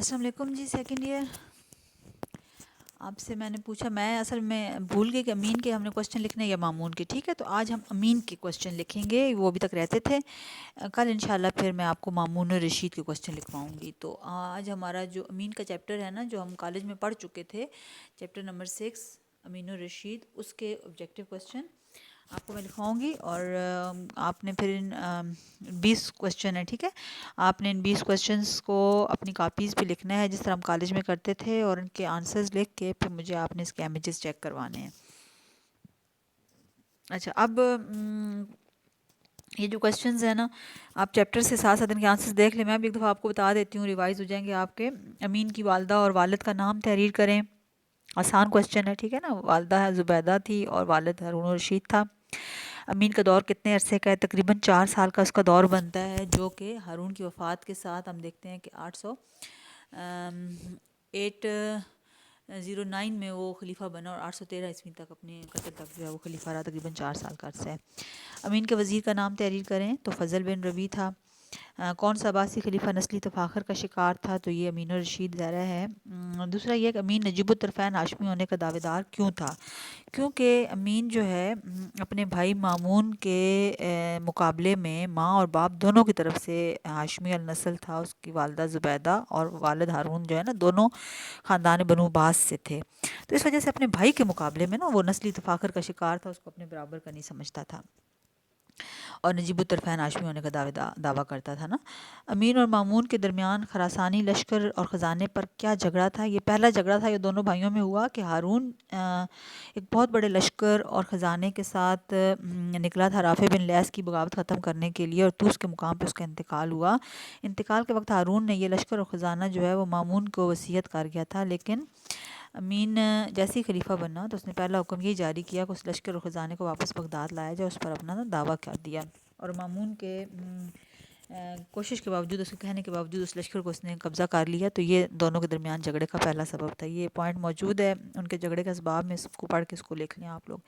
السلام علیکم جی second year. آپ سے میں نے پوچھا، میں اصل میں بھول گئی کہ امین کے ہم نے کوسچن لکھنے یا مامون کے. ٹھیک ہے، تو آج ہم امین کے کوسچن لکھیں گے، وہ ابھی تک رہتے تھے. کل انشاءاللہ پھر میں آپ کو مامون و رشید کے کوسچن لکھواؤں گی. تو آج ہمارا جو امین کا چیپٹر ہے نا، جو ہم کالج میں پڑھ چکے تھے، چیپٹر نمبر 6 امین و رشید، اس کے آبجیکٹیو کوسچن آپ کو میں لکھواؤں گی. اور آپ نے پھر 20 کوسچن ہے. ٹھیک ہے، آپ نے ان 20 کوسچنس کو اپنی کاپیز پہ لکھنا ہے جس طرح ہم کالج میں کرتے تھے، اور ان کے آنسرز لکھ کے پھر مجھے آپ نے اس کے امیجز چیک کروانے ہیں. اچھا، اب یہ جو کوسچنز ہیں نا، آپ چیپٹر سے ساتھ ساتھ ان کے آنسرز دیکھ لیں. میں بھی ایک دفعہ آپ کو بتا دیتی ہوں، ریوائز ہو جائیں گے آپ کے. امین کی والدہ اور والد کا نام تحریر کریں. آسان کوسچن ہے، ٹھیک ہے نا. والدہ زبیدہ تھی اور والد ہارون رشید تھا. امین کا دور کتنے عرصے کا ہے؟ تقریباً 4 سال کا اس کا دور بنتا ہے، جو کہ ہارون کی وفات کے ساتھ ہم دیکھتے ہیں کہ 809 میں وہ خلیفہ بنا اور 813 عیسوی تک اپنے قتل تک جو ہے وہ خلیفہ رہا. تقریباً 4 سال کا عرصہ ہے. امین کے وزیر کا نام تحریر کریں. تو فضل بن ربیع تھا. کون سا عباسی خلیفہ نسلی تفاخر کا شکار تھا؟ تو یہ امین الرشید ظاہرہ ہے. دوسرا یہ کہ امین نجیب الطرفین ہاشمی ہونے کا دعوے دار کیوں تھا؟ کیونکہ امین جو ہے اپنے بھائی مامون کے مقابلے میں ماں اور باپ دونوں کی طرف سے ہاشمی النسل تھا. اس کی والدہ زبیدہ اور والد ہارون جو ہے نا، دونوں خاندان بنو عباس سے تھے. تو اس وجہ سے اپنے بھائی کے مقابلے میں نا وہ نسلی تفاخر کا شکار تھا، اس کو اپنے برابر کا نہیں سمجھتا تھا، اور نجیب الطرفین ہاشمی ہونے کا دعویٰ کرتا تھا نا. امین اور مامون کے درمیان خراسانی لشکر اور خزانے پر کیا جھگڑا تھا؟ یہ پہلا جھگڑا تھا، یہ دونوں بھائیوں میں ہوا کہ ہارون ایک بہت بڑے لشکر اور خزانے کے ساتھ نکلا تھا رافع بن لیث کی بغاوت ختم کرنے کے لیے، اور طوس کے مقام پہ اس کا انتقال ہوا. انتقال کے وقت ہارون نے یہ لشکر اور خزانہ جو ہے وہ مامون کو وصیت کر گیا تھا. لیکن امین جیسے ہی خلیفہ بنا تو اس نے پہلا حکم یہ جاری کیا کہ اس لشکر اور خزانے کو واپس بغداد لایا جائے. اس پر اپنا دعویٰ کر دیا، اور مامون کے کوشش کے باوجود، اس کے کہنے کے باوجود اس لشکر کو اس نے قبضہ کر لیا. تو یہ دونوں کے درمیان جھگڑے کا پہلا سبب تھا. یہ پوائنٹ موجود ہے ان کے جھگڑے کے اسباب میں، اس کو پڑھ کے اس کو لکھ لیں آپ لوگ.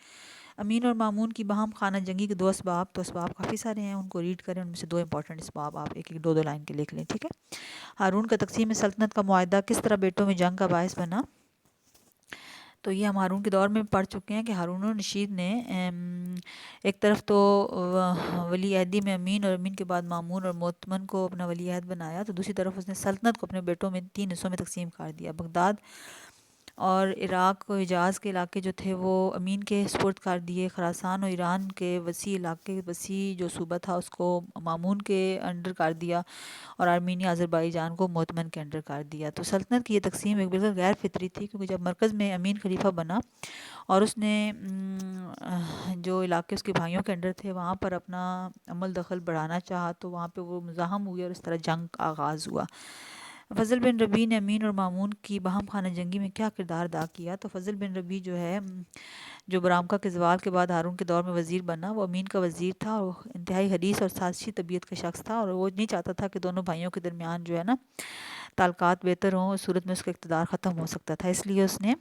امین اور مامون کی باہم خانہ جنگی کے 2 اسباب. تو اسباب کافی سارے ہیں، ان کو ریڈ کریں، ان میں سے 2 امپورٹنٹ اسباب آپ ایک 2 لائن کے لکھ لیں. ٹھیک ہے. ہارون کا تقسیم سلطنت کا معاہدہ کس طرح بیٹوں میں جنگ کا باعث بنا؟ تو یہ ہم ہارون کے دور میں پڑھ چکے ہیں کہ ہارون الرشید نے ایک طرف تو ولی عہدی میں امین اور امین کے بعد مامون اور مؤتمن کو اپنا ولی عہد بنایا. تو دوسری طرف اس نے سلطنت کو اپنے بیٹوں میں 3 حصوں میں تقسیم کر دیا. بغداد اور عراق و حجاز کے علاقے جو تھے وہ امین کے سپرد کر دیے. خراسان اور ایران کے وسیع علاقے، وسیع جو صوبہ تھا، اس کو مامون کے انڈر کر دیا، اور آرمینیا آذربائیجان کو مؤتمن کے انڈر کر دیا. تو سلطنت کی یہ تقسیم ایک بالکل غیر فطری تھی، کیونکہ جب مرکز میں امین خلیفہ بنا اور اس نے جو علاقے اس کے بھائیوں کے انڈر تھے وہاں پر اپنا عمل دخل بڑھانا چاہا، تو وہاں پہ وہ مزاحم ہوئے اور اس طرح جنگ کا آغاز ہوا. فضل بن ربیع نے امین اور مامون کی باہم خانہ جنگی میں کیا کردار ادا کیا؟ تو فضل بن ربیع جو ہے، جو برامکا کے زوال کے بعد ہارون کے دور میں وزیر بنا، وہ امین کا وزیر تھا، اور وہ انتہائی حریص اور سازشی طبیعت کا شخص تھا، اور وہ نہیں چاہتا تھا کہ دونوں بھائیوں کے درمیان جو ہے نا تعلقات بہتر ہوں. اس صورت میں اس کا اقتدار ختم ہو سکتا تھا. اس لیے اس نے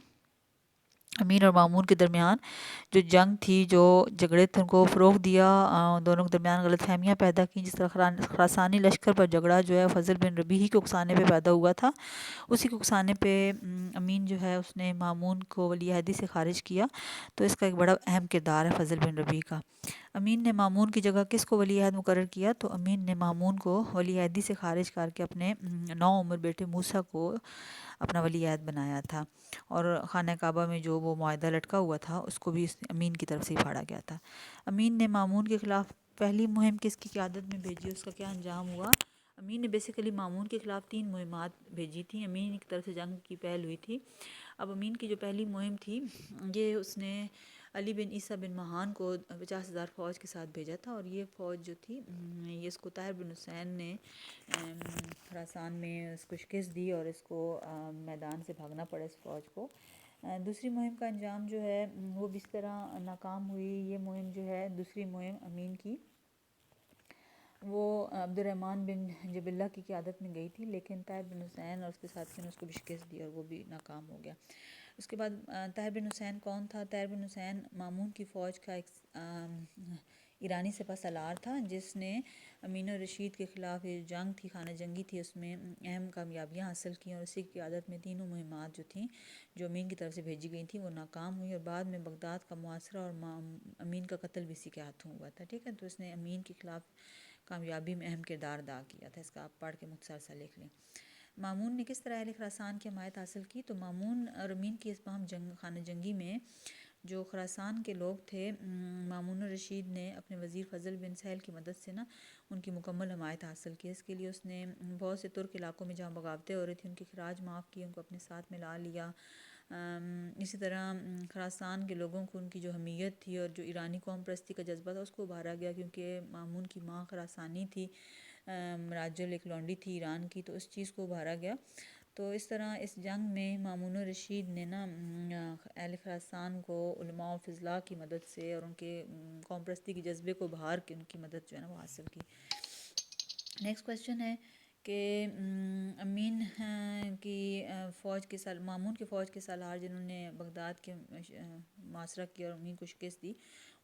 امین اور مامون کے درمیان جو جنگ تھی، جو جھگڑے تھے، ان کو فروغ دیا. دونوں کے درمیان غلط فہمیاں پیدا کی. جس طرح خراسانی لشکر پر جھگڑا جو ہے فضل بن ربیع ہی کے اکسانے پہ پیدا ہوا تھا، اسی کے اکسانے پہ امین جو ہے اس نے مامون کو ولی عہدی سے خارج کیا. تو اس کا ایک بڑا اہم کردار ہے فضل بن ربیع کا. امین نے مامون کی جگہ کس کو ولی عہد مقرر کیا؟ تو امین نے مامون کو ولی عہدی سے خارج کر کے اپنے نوعمر بیٹے موسیٰ کو اپنا ولی عہد بنایا تھا. اور خانہ کعبہ میں جو وہ معاہدہ لٹکا ہوا تھا اس کو بھی امین کی طرف سے ہی پھاڑا گیا تھا. امین نے مامون کے خلاف پہلی مہم کس کی قیادت میں بھیجی؟ اس کا کیا انجام ہوا؟ امین نے بیسیکلی مامون کے خلاف 3 مہمات بھیجی تھیں. امین کی طرف سے جنگ کی پہل ہوئی تھی. اب امین کی جو پہلی مہم تھی، یہ اس نے علی بن عیسیٰ بن مہان کو 50,000 فوج کے ساتھ بھیجا تھا. اور یہ فوج جو تھی، یہ اس کو طاہر بن حسین نے خراسان میں اس کو شکست دی، اور اس کو میدان سے بھاگنا پڑا اس فوج کو. دوسری مہم کا انجام جو ہے وہ بھی اس طرح ناکام ہوئی. یہ مہم جو ہے، دوسری مہم امین کی، وہ عبد الرحمن بن جب اللہ کی قیادت میں گئی تھی، لیکن طاہر بن حسین اور اس کے ساتھیوں نے اس کو بھی شکست دی اور وہ بھی ناکام ہو گیا. اس کے بعد طاہر بن حسین کون تھا؟ طاہر بن حسین مامون کی فوج کا ایرانی سپہ سالار تھا جس نے امین الرشید کے خلاف یہ جنگ تھی، خانہ جنگی تھی، اس میں اہم کامیابیاں حاصل کیں، اور اسی کی قیادت میں تینوں مہمات جو تھیں جو امین کی طرف سے بھیجی گئی تھیں وہ ناکام ہوئی، اور بعد میں بغداد کا محاصرہ اور امین کا قتل بھی اسی کے ہاتھوں ہوا تھا، ٹھیک ہے۔ تو اس نے امین کے خلاف کامیابی میں اہم کردار ادا کیا تھا، اس کا آپ پڑھ کے مختصر سا لکھ لیں۔ مامون نے کس طرح اہل خراسان کی حمایت حاصل کی؟ تو مامون اور امین کی اس باہم خانہ جنگی میں جو خراسان کے لوگ تھے، مامون الرشید نے اپنے وزیر فضل بن سہل کی مدد سے نا ان کی مکمل حمایت حاصل کی۔ اس کے لیے اس نے بہت سے ترک علاقوں میں جہاں بغاوتیں ہو رہی تھیں ان کی خراج معاف کی، ان کو اپنے ساتھ ملا لیا۔ اسی طرح خراسان کے لوگوں کو ان کی جو حمیت تھی اور جو ایرانی قوم پرستی کا جذبہ تھا اس کو ابھارا گیا، کیونکہ مامون کی ماں خراسانی تھی، راجل ایک لونڈی تھی ایران کی، تو اس چیز کو ابھارا گیا۔ تو اس طرح اس جنگ میں مامون الرشید نے نا اہل خراسان کو علماء و فضلاء کی مدد سے اور ان کے قوم پرستی کے جذبے کو ابھار کے ان کی مدد جو ہے نا وہ حاصل کی۔ نیکسٹ کویسچن ہے کہ امین کی فوج کے مامون کی فوج کے سالار جنہوں نے بغداد کے محاصرہ کیا اور امین کو شکست دی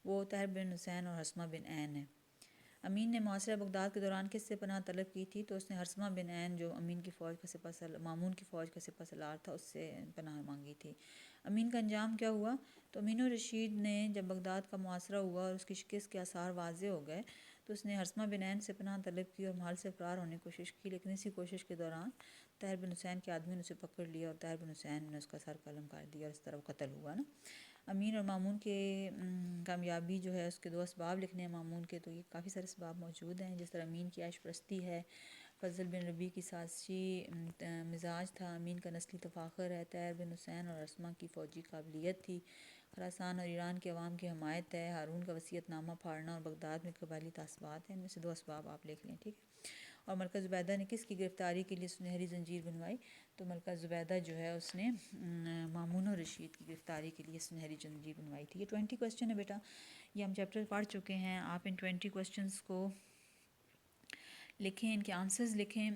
وہ طاہر بن حسین اور حسمہ بن عین ہیں۔ امین نے محاصرہ بغداد کے دوران کس سے پناہ طلب کی تھی؟ تو اس نے حرثمہ بن عین جو امین کی فوج کا مامون کی فوج کا سپہ سالار تھا اس سے پناہ مانگی تھی۔ امین کا انجام کیا ہوا؟ تو امین الرشید نے جب بغداد کا محاصرہ ہوا اور اس کی شکست کے آثار واضح ہو گئے تو اس نے حرثمہ بن عین سے پناہ طلب کی اور محل سے فرار ہونے کی کوشش کی، لیکن اسی کوشش کے دوران طاہر بن حسین کے آدمی نے اسے پکڑ لیا اور طاہر بن حسین نے اس کا سر قلم کر دیا اور اس طرح وہ قتل ہوا نا۔ امین اور مامون کے کامیابی جو ہے اس کے دو اسباب لکھنے ہیں مامون کے، تو یہ کافی سارے اسباب موجود ہیں، جس طرح امین کی عیش پرستی ہے، فضل بن ربیع کی سازشی مزاج تھا، امین کا نسلی تفاخر ہے، طاہر بن حسین اور حرثمہ کی فوجی قابلیت تھی، خراسان اور ایران کے عوام کی حمایت ہے، ہارون کا وصیت نامہ پھاڑنا اور بغداد میں قبائلی تعصبات ہیں، ان میں سے دو اسباب آپ لکھ لیں، ٹھیک ہے۔ اور ملکہ زبیدہ نے کس کی گرفتاری کے لیے سنہری زنجیر بنوائی؟ تو ملکہ زبیدہ جو ہے اس نے مامون الرشید کی گرفتاری کے لیے سنہری زنجیر بنوائی تھی۔ یہ 20 کویسچن ہے بیٹا، یہ ہم چیپٹر پڑھ چکے ہیں، آپ ان 20 کویسچنس کو لکھیں، ان کے آنسرز لکھیں،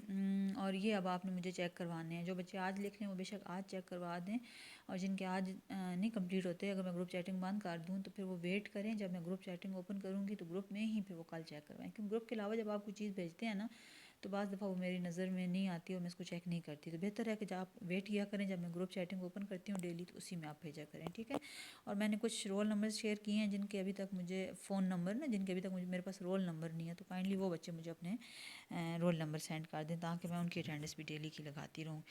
اور یہ اب آپ نے مجھے چیک کروانے ہیں۔ جو بچے آج لکھ لیں وہ بے شک آج چیک کروا دیں، اور جن کے آج نہیں کمپلیٹ ہوتے اگر میں گروپ چیٹنگ بند کر دوں تو پھر وہ ویٹ کریں، جب میں گروپ چیٹنگ اوپن کروں گی تو گروپ میں ہی پھر وہ کل چیک کروائیں، کیونکہ گروپ کے علاوہ جب آپ کوئی چیز بھیجتے ہیں نا تو بعض دفعہ وہ میری نظر میں نہیں آتی اور میں اس کو چیک نہیں کرتی، تو بہتر ہے کہ جب آپ ویٹ کیا کریں جب میں گروپ چیٹنگ اوپن کرتی ہوں ڈیلی تو اسی میں آپ بھیجا کریں، ٹھیک ہے۔ اور میں نے کچھ رول نمبر شیئر کیے ہیں جن کے ابھی تک مجھے فون نمبر نا جن کے ابھی تک میرے پاس رول نمبر نہیں ہے، تو کائنڈلی وہ بچے مجھے اپنے رول نمبر سینڈ کر دیں تاکہ میں ان کی اٹینڈنس بھی ڈیلی کی لگاتی رہوں۔